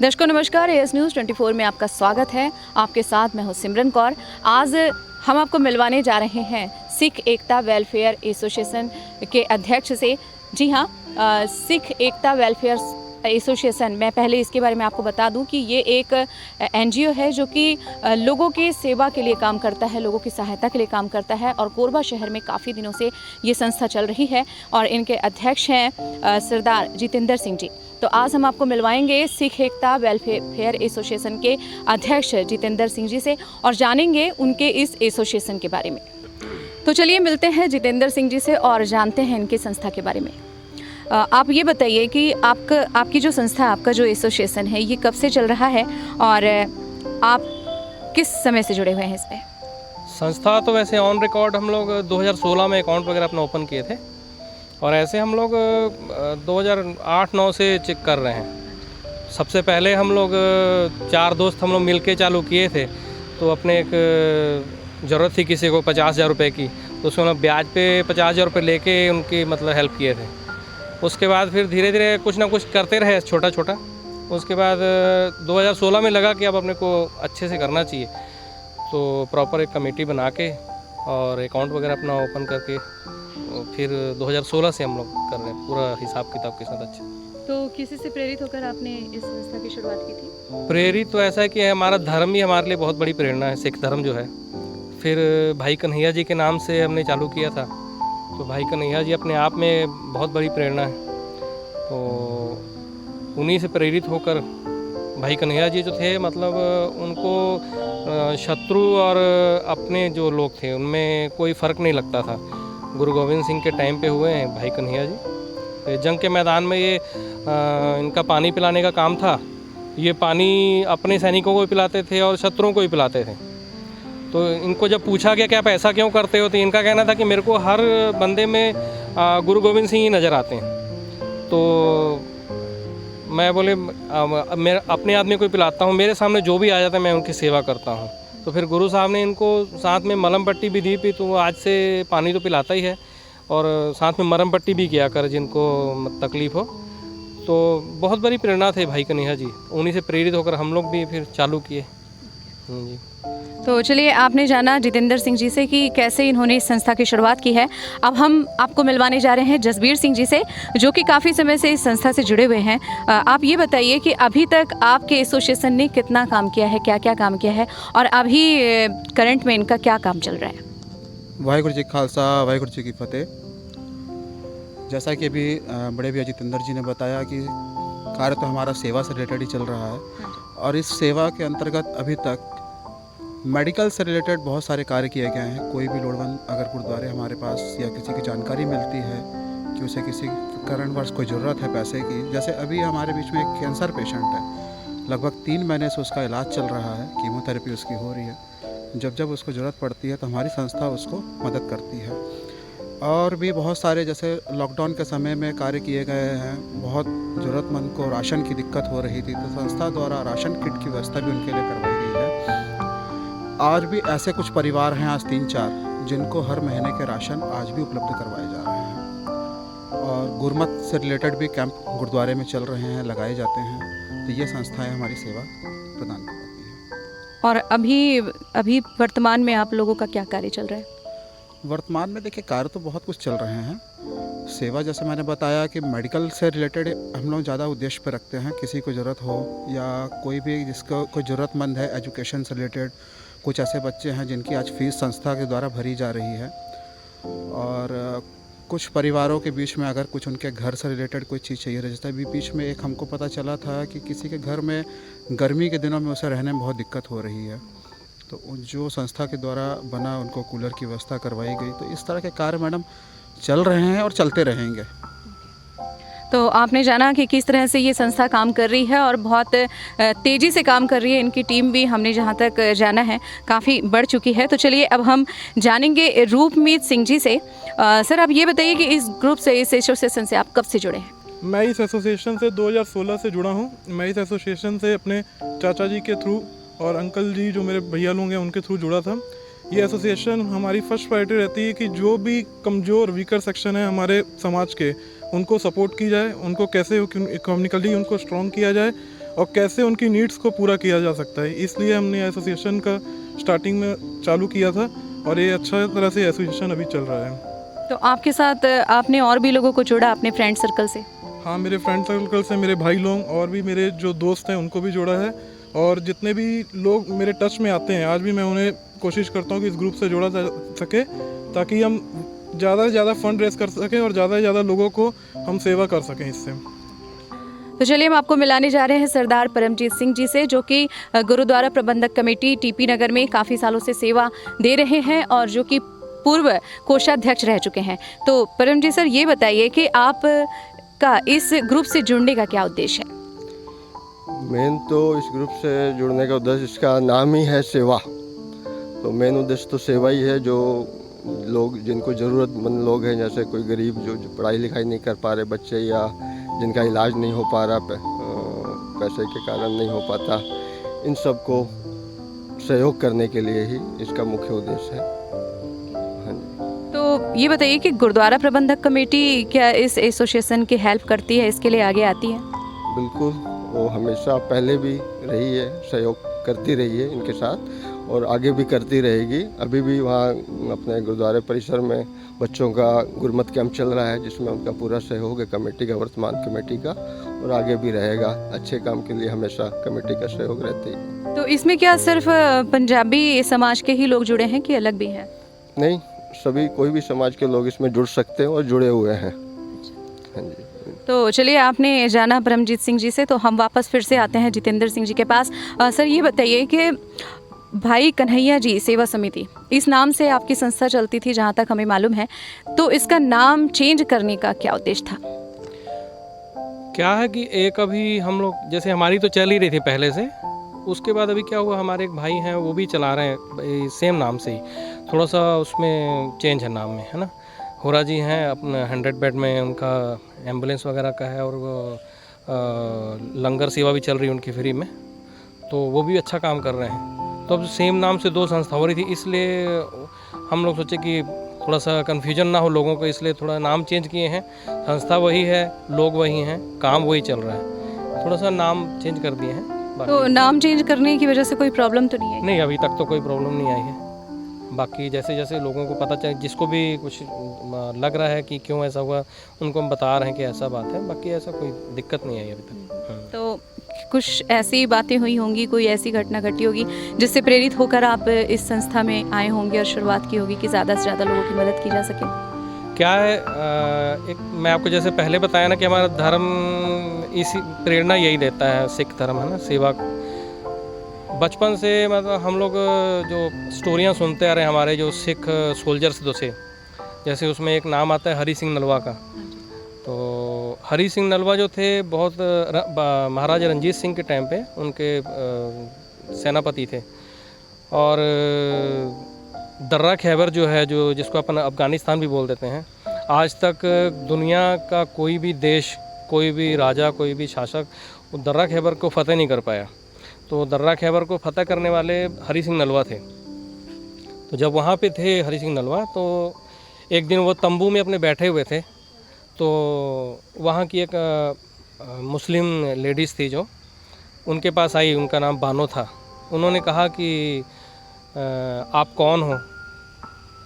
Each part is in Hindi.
दर्शकों नमस्कार, एएस न्यूज़ 24 में आपका स्वागत है। आपके साथ मैं हूं सिमरन कौर। आज हम आपको मिलवाने जा रहे हैं सिख एकता वेलफेयर एसोसिएशन के अध्यक्ष से। जी हाँ, सिख एकता वेलफेयर एसोसिएशन, मैं पहले इसके बारे में आपको बता दूं कि ये एक एनजीओ है जो कि लोगों की सेवा के लिए काम करता है, लोगों की सहायता के लिए काम करता है और कोरबा शहर में काफ़ी दिनों से ये संस्था चल रही है और इनके अध्यक्ष हैं सरदार जितेंद्र सिंह जी। तो आज हम आपको मिलवाएंगे सिख एकता वेलफेयर एसोसिएशन के अध्यक्ष जितेंद्र सिंह जी से और जानेंगे उनके इस एसोसिएशन के बारे में। तो चलिए मिलते हैं जितेंद्र सिंह जी से और जानते हैं इनकी संस्था के बारे में। आप ये बताइए कि आपकी जो संस्था, आपका जो एसोसिएशन है, ये कब से चल रहा है और आप किस समय से जुड़े हुए हैं इसमें? संस्था तो वैसे ऑन रिकॉर्ड हम लोग 2016 में अकाउंट वगैरह अपना ओपन किए थे और ऐसे हम लोग 2008-9 से चेक कर रहे हैं। सबसे पहले हम लोग 4 दोस्त हम लोग मिल के चालू किए थे। तो अपने एक ज़रूरत थी किसी को 50,000 रुपये की, तो उसमें हम ब्याज पे 50,000 रुपये लेके उनकी मतलब हेल्प किए थे। उसके बाद फिर धीरे धीरे कुछ ना कुछ करते रहे छोटा छोटा। उसके बाद 2016 में लगा कि अब अपने को अच्छे से करना चाहिए, तो प्रॉपर एक कमेटी बना के और अकाउंट वगैरह अपना ओपन करके फिर 2016 से हम लोग कर रहे हैं पूरा हिसाब किताब के साथ अच्छे। तो किसी से प्रेरित होकर आपने इस संस्था की शुरुआत की थी? प्रेरित तो ऐसा है कि हमारा धर्म ही हमारे लिए बहुत बड़ी प्रेरणा है, सिख धर्म जो है। फिर भाई कन्हैया जी के नाम से हमने चालू किया था, तो भाई कन्हैया जी अपने आप में बहुत बड़ी प्रेरणा है। तो उन्हीं से प्रेरित होकर भाई कन्हैया जी जो थे, मतलब उनको शत्रु और अपने जो लोग थे उनमें कोई फ़र्क नहीं लगता था। गुरु गोविंद सिंह के टाइम पे हुए हैं भाई कन्हैया जी। जंग के मैदान में ये इनका पानी पिलाने का काम था। ये पानी अपने सैनिकों को भी पिलाते थे और शत्रुओं को भी पिलाते थे। तो इनको जब पूछा गया कि आप ऐसा क्यों करते हो, तो इनका कहना था कि मेरे को हर बंदे में गुरु गोविंद सिंह ही नज़र आते हैं। तो मैं बोले मैं अपने आदमी को पिलाता हूँ, मेरे सामने जो भी आ जाता है मैं उनकी सेवा करता हूँ। तो फिर गुरु साहब ने इनको साथ में मलहम पट्टी भी दी, तो वो आज से पानी तो पिलाता ही है और साथ में मरहम पट्टी भी किया कर जिनको तकलीफ़ हो। तो बहुत बड़ी प्रेरणा थे भाई कन्हैया जी, उन्हीं से प्रेरित होकर हम लोग भी फिर चालू किए जी। तो चलिए, आपने जाना जितेंद्र सिंह जी से कि कैसे इन्होंने इस संस्था की शुरुआत की है। अब हम आपको मिलवाने जा रहे हैं जसबीर सिंह जी से, जो कि काफ़ी समय से इस संस्था से जुड़े हुए हैं। आप ये बताइए कि अभी तक आपके एसोसिएशन ने कितना काम किया है, क्या क्या काम किया है और अभी करंट में इनका क्या काम चल रहा है? वाहिगुरु जी खालसा, वाहिगुरु जी की फतेह। जैसा कि अभी बड़े भैया जितेंद्र जी ने बताया कि कार्य तो हमारा सेवा से रिलेटेड ही चल रहा है और इस सेवा के अंतर्गत अभी तक मेडिकल से रिलेटेड बहुत सारे कार्य किए गए हैं। कोई भी लोड़वंद अगर गुरुद्वारे हमारे पास या किसी की जानकारी मिलती है कि उसे किसी कारणवश कोई ज़रूरत है पैसे की, जैसे अभी हमारे बीच में एक कैंसर पेशेंट है, लगभग 3 महीने से उसका इलाज चल रहा है, कीमोथेरेपी उसकी हो रही है। जब उसको ज़रूरत पड़ती है तो हमारी संस्था उसको मदद करती है। और भी बहुत सारे जैसे लॉकडाउन के समय में कार्य किए गए हैं। बहुत ज़रूरतमंद को राशन की दिक्कत हो रही थी, तो संस्था द्वारा राशन किट की व्यवस्था भी उनके लिए करवाई गई है। आज भी ऐसे कुछ परिवार हैं, आज 3-4, जिनको हर महीने के राशन आज भी उपलब्ध करवाए जा रहे हैं। और गुरमत से रिलेटेड भी कैंप गुरुद्वारे में चल रहे हैं, लगाए जाते हैं। तो ये संस्थाएं हमारी सेवा प्रदान करती हैं। और अभी वर्तमान में आप लोगों का क्या कार्य चल रहा है? वर्तमान में देखिए, कार्य तो बहुत कुछ चल रहे हैं। सेवा जैसे मैंने बताया कि मेडिकल से रिलेटेड हम लोग ज़्यादा उद्देश्य पर रखते हैं। किसी को ज़रूरत हो या कोई भी जिसको कोई ज़रूरतमंद है, एजुकेशन से रिलेटेड कुछ ऐसे बच्चे हैं जिनकी आज फीस संस्था के द्वारा भरी जा रही है। और कुछ परिवारों के बीच में अगर कुछ उनके घर से रिलेटेड कोई चीज़ चाहिए, जैसे अभी बीच में एक हमको पता चला था कि किसी के घर में गर्मी के दिनों में उसे रहने में बहुत दिक्कत हो रही है, तो जो संस्था के द्वारा बना उनको कूलर की व्यवस्था करवाई गई। तो इस तरह के कार्य मैडम चल रहे हैं और चलते रहेंगे। तो आपने जाना कि किस तरह से ये संस्था काम कर रही है और बहुत तेज़ी से काम कर रही है। इनकी टीम भी, हमने जहाँ तक जाना है, काफ़ी बढ़ चुकी है। तो चलिए अब हम जानेंगे रूपमीत सिंह जी से। सर, आप ये बताइए कि इस ग्रुप से, इस एसोसिएशन से आप कब से जुड़े हैं? मैं इस एसोसिएशन से 2016 से जुड़ा हूँ। मैं इस एसोसिएशन से अपने चाचा जी के थ्रू और अंकल जी जो मेरे भैया लोग हैं उनके थ्रू जुड़ा था। ये एसोसिएशन हमारी फर्स्ट प्रायोरिटी रहती है कि जो भी कमज़ोर वीकर सेक्शन है हमारे समाज के, उनको सपोर्ट की जाए, उनको कैसे इकोनॉमिकली उनको स्ट्रॉन्ग किया जाए और कैसे उनकी नीड्स को पूरा किया जा सकता है। इसलिए हमने एसोसिएशन का स्टार्टिंग में चालू किया था और ये अच्छा तरह से एसोसिएशन अभी चल रहा है। तो आपके साथ आपने और भी लोगों को जोड़ा अपने फ्रेंड सर्कल से? हाँ, मेरे फ्रेंड सर्कल से मेरे भाई लोग और भी मेरे जो दोस्त हैं उनको भी जोड़ा है, और जितने भी लोग मेरे टच में आते हैं आज भी मैं उन्हें कोशिश करता हूँ कि इस ग्रुप से जोड़ा जा सके, ताकि हम ज़्यादा से ज़्यादा फंड रेज कर सकें और ज़्यादा से ज़्यादा लोगों को हम सेवा कर सकें इससे। तो चलिए हम आपको मिलाने जा रहे हैं सरदार परमजीत सिंह जी से, जो कि गुरुद्वारा प्रबंधक कमेटी टीपी नगर में काफ़ी सालों से सेवा दे रहे हैं और जो कि पूर्व कोषाध्यक्ष रह चुके हैं। तो परमजीत सर, ये बताइए कि आप का इस ग्रुप से जुड़ने का क्या उद्देश्य है? मेन तो इस ग्रुप से जुड़ने का उद्देश्य, इसका नाम ही है सेवा, तो मेन उद्देश्य तो सेवा ही है। जो लोग जिनको ज़रूरतमंद लोग हैं, जैसे कोई गरीब जो पढ़ाई लिखाई नहीं कर पा रहे बच्चे, या जिनका इलाज नहीं हो पा रहा, पैसे के कारण नहीं हो पाता, इन सब को सहयोग करने के लिए ही इसका मुख्य उद्देश्य है। हाँ जी। तो ये बताइए कि गुरुद्वारा प्रबंधक कमेटी क्या इस एसोसिएशन की हेल्प करती है, इसके लिए आगे आती है? बिल्कुल, वो हमेशा पहले भी रही है, सहयोग करती रही है इनके साथ और आगे भी करती रहेगी। अभी भी वहाँ अपने गुरुद्वारे परिसर में बच्चों का गुरमत कैंप चल रहा है, जिसमें उनका पूरा सहयोग है कमेटी का, वर्तमान कमेटी का, और आगे भी रहेगा। अच्छे काम के लिए हमेशा कमेटी का सहयोग रहती है। तो इसमें क्या सिर्फ पंजाबी समाज के ही लोग जुड़े हैं कि अलग भी हैं? नहीं, सभी कोई भी समाज के लोग इसमें जुड़ सकते हैं और जुड़े हुए हैं। हाँ जी। तो चलिए, आपने जाना परमजीत सिंह जी से, तो हम वापस फिर से आते हैं जितेंद्र सिंह जी के पास। सर, ये बताइए कि भाई कन्हैया जी सेवा समिति, इस नाम से आपकी संस्था चलती थी जहाँ तक हमें मालूम है, तो इसका नाम चेंज करने का क्या उद्देश्य था? क्या है कि एक अभी हम लोग, जैसे हमारी तो चल ही रही थी पहले से, उसके बाद अभी क्या हुआ, हमारे एक भाई हैं वो भी चला रहे हैं सेम नाम से ही, थोड़ा सा उसमें चेंज है नाम में, है ना। होरा जी हैं अपना 100 बेड में, उनका एम्बुलेंस वगैरह का है, और वो लंगर सेवा भी चल रही है उनकी फ्री में, तो वो भी अच्छा काम कर रहे हैं। तो अब सेम नाम से दो संस्था हो रही थी, इसलिए हम लोग सोचे कि थोड़ा सा कन्फ्यूजन ना हो लोगों को, इसलिए थोड़ा नाम चेंज किए हैं। संस्था वही है, लोग वही हैं, काम वही चल रहा है, थोड़ा सा नाम चेंज कर दिए हैं। तो नाम चेंज करने की वजह से कोई प्रॉब्लम तो नहीं है? नहीं, अभी तक तो कोई प्रॉब्लम नहीं आई है। बाकी जैसे जैसे लोगों को पता चले, जिसको भी कुछ लग रहा है कि क्यों ऐसा हुआ, उनको हम बता रहे हैं कि ऐसा बात है, बाकी ऐसा कोई दिक्कत नहीं आई अभी तक। तो कुछ ऐसी बातें हुई होंगी, कोई ऐसी घटना घटी होगी जिससे प्रेरित होकर आप इस संस्था में आए होंगे और शुरुआत की होगी कि ज़्यादा से ज़्यादा लोगों की मदद की जा सके? क्या है, एक मैं आपको जैसे पहले बताया ना कि हमारा धर्म इसी प्रेरणा यही देता है, सिख धर्म है ना, सेवा। बचपन से मतलब हम लोग जो स्टोरियाँ सुनते आ रहे हैं हमारे जो सिख सोल्जर्स दो से, जैसे उसमें एक नाम आता है हरी सिंह नलवा का। तो हरी सिंह नलवा जो थे, बहुत महाराजा रंजीत सिंह के टाइम पे उनके सेनापति थे, और दर्रा खैबर जो है, जो जिसको अपन अफ़गानिस्तान भी बोल देते हैं, आज तक दुनिया का कोई भी देश, कोई भी राजा, कोई भी शासक दर्रा खैबर को फ़तेह नहीं कर पाया। तो दर्रा खैबर को फ़तेह करने वाले हरी सिंह नलवा थे। तो जब वहाँ पे थे हरी सिंह नलवा, तो एक दिन वो तंबू में अपने बैठे हुए थे, तो वहाँ की एक मुस्लिम लेडीज़ थी जो उनके पास आई, उनका नाम बानो था। उन्होंने कहा कि आप कौन हो?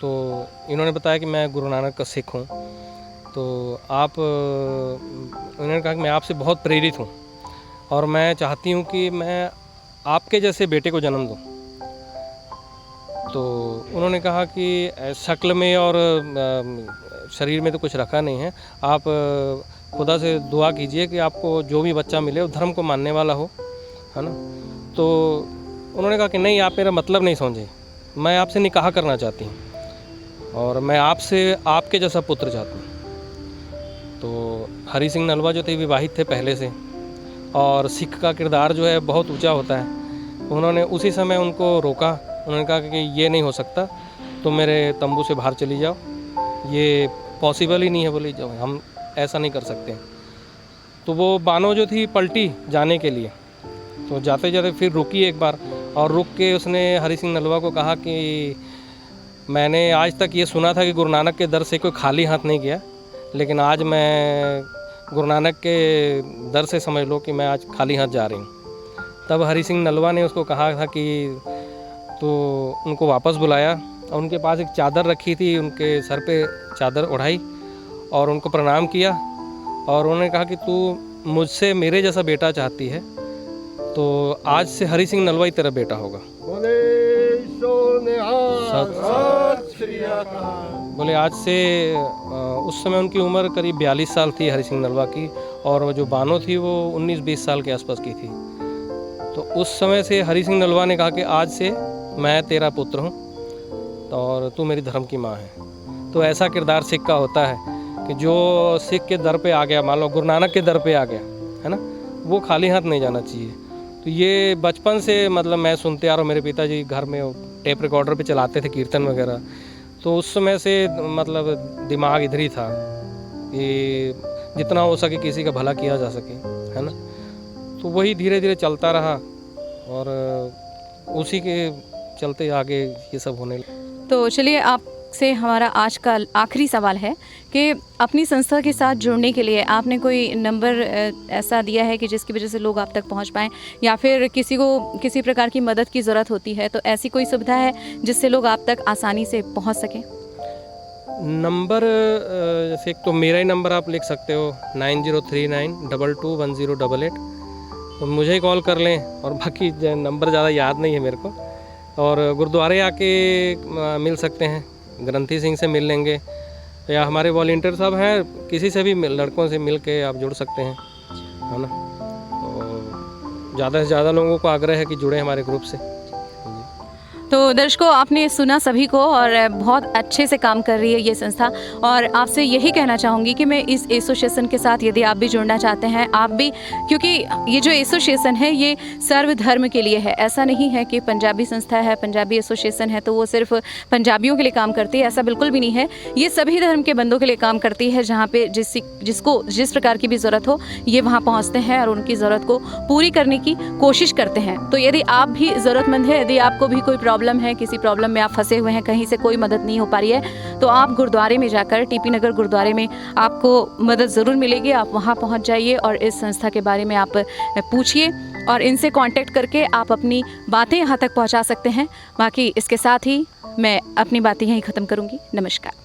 तो इन्होंने बताया कि मैं गुरु नानक का सिख हूँ। तो उन्होंने कहा कि मैं आपसे बहुत प्रेरित हूँ और मैं चाहती हूँ कि मैं आपके जैसे बेटे को जन्म दूँ। तो उन्होंने कहा कि शक्ल में और शरीर में तो कुछ रखा नहीं है, आप खुदा से दुआ कीजिए कि आपको जो भी बच्चा मिले वो धर्म को मानने वाला हो, है ना। तो उन्होंने कहा कि नहीं, आप मेरा मतलब नहीं समझे, मैं आपसे निकाह करना चाहती हूँ और मैं आपसे आपके जैसा पुत्र चाहती हूँ। तो हरी सिंह नलवा जो थे विवाहित थे पहले से, और सिख का किरदार जो है बहुत ऊंचा होता है। उन्होंने उसी समय उनको रोका। उन्होंने कहा कि ये नहीं हो सकता, तुम मेरे तंबू से बाहर चली जाओ, ये पॉसिबल ही नहीं है। बोली जाओ, हम ऐसा नहीं कर सकते। तो वो बानो जो थी पलटी जाने के लिए, तो जाते जाते फिर रुकी एक बार, और रुक के उसने हरी सिंह नलवा को कहा कि मैंने आज तक ये सुना था कि गुरु नानक के दर से कोई खाली हाथ नहीं गया, लेकिन आज मैं गुरु नानक के दर से समझ लो कि मैं आज खाली हाथ जा रही हूँ। तब हरि सिंह नलवा ने उसको कहा था कि तो उनको वापस बुलाया और उनके पास एक चादर रखी थी, उनके सर पे चादर उड़ाई और उनको प्रणाम किया और उन्होंने कहा कि तू मुझसे मेरे जैसा बेटा चाहती है तो आज से हरि सिंह नलवा ही तेरा बेटा होगा। बोले आज से उस समय उनकी उम्र करीब 42 साल थी हरि सिंह नलवा की, और वो जो बानो थी वो 19-20 साल के आसपास की थी। तो उस समय से हरि सिंह नलवा ने कहा कि आज से मैं तेरा पुत्र हूँ और तू मेरी धर्म की माँ है। तो ऐसा किरदार सिख का होता है कि जो सिख के दर पे आ गया, मान लो गुरु नानक के दर पे आ गया है ना, वो खाली हाथ नहीं जाना चाहिए। तो ये बचपन से मतलब मैं सुनते आ रहा हूँ, मेरे पिताजी घर में टेप रिकॉर्डर पे चलाते थे कीर्तन वगैरह, तो उस समय से मतलब दिमाग इधर ही था कि जितना हो सके किसी का भला किया जा सके, है ना। तो वही धीरे धीरे चलता रहा और उसी के चलते आगे ये सब होने लगा। तो चलिए आपसे हमारा आज का आखिरी सवाल है कि अपनी संस्था के साथ जुड़ने के लिए आपने कोई नंबर ऐसा दिया है कि जिसकी वजह से लोग आप तक पहुंच पाएँ, या फिर किसी को किसी प्रकार की मदद की ज़रूरत होती है तो ऐसी कोई सुविधा है जिससे लोग आप तक आसानी से पहुंच सकें? नंबर जैसे एक तो मेरा ही नंबर आप लिख सकते हो 9039221088, तो मुझे ही कॉल कर लें, और बाकी नंबर ज़्यादा याद नहीं है मेरे को। और गुरुद्वारे आके मिल सकते हैं, ग्रंथी सिंह से मिल लेंगे या हमारे वॉलंटियर साहब हैं, किसी से भी लड़कों से मिल के आप जुड़ सकते हैं, है ना। तो ज़्यादा से ज़्यादा लोगों को आग्रह है कि जुड़े हमारे ग्रुप से। तो दर्शकों, आपने सुना सभी को, और बहुत अच्छे से काम कर रही है ये संस्था, और आपसे यही कहना चाहूँगी कि मैं इस एसोसिएशन के साथ यदि आप भी जुड़ना चाहते हैं, आप भी, क्योंकि ये जो एसोसिएशन है ये सर्वधर्म के लिए है। ऐसा नहीं है कि पंजाबी संस्था है, पंजाबी एसोसिएशन है तो वो सिर्फ पंजाबियों के लिए काम करती है, ऐसा बिल्कुल भी नहीं है। ये सभी धर्म के बंदों के लिए काम करती है, जहाँ पे जिसको जिस प्रकार की भी ज़रूरत हो ये वहाँ पहुँचते हैं और उनकी ज़रूरत को पूरी करने की कोशिश करते हैं। तो यदि आप भी ज़रूरतमंद है, यदि आपको भी कोई प्रॉब्लम है, किसी प्रॉब्लम में आप फंसे हुए हैं, कहीं से कोई मदद नहीं हो पा रही है, तो आप गुरुद्वारे में जाकर, टीपी नगर गुरुद्वारे में आपको मदद ज़रूर मिलेगी। आप वहां पहुंच जाइए और इस संस्था के बारे में आप पूछिए और इनसे कांटेक्ट करके आप अपनी बातें यहां तक पहुंचा सकते हैं। बाकी इसके साथ ही मैं अपनी बातें यहीं ख़त्म करूंगी। नमस्कार।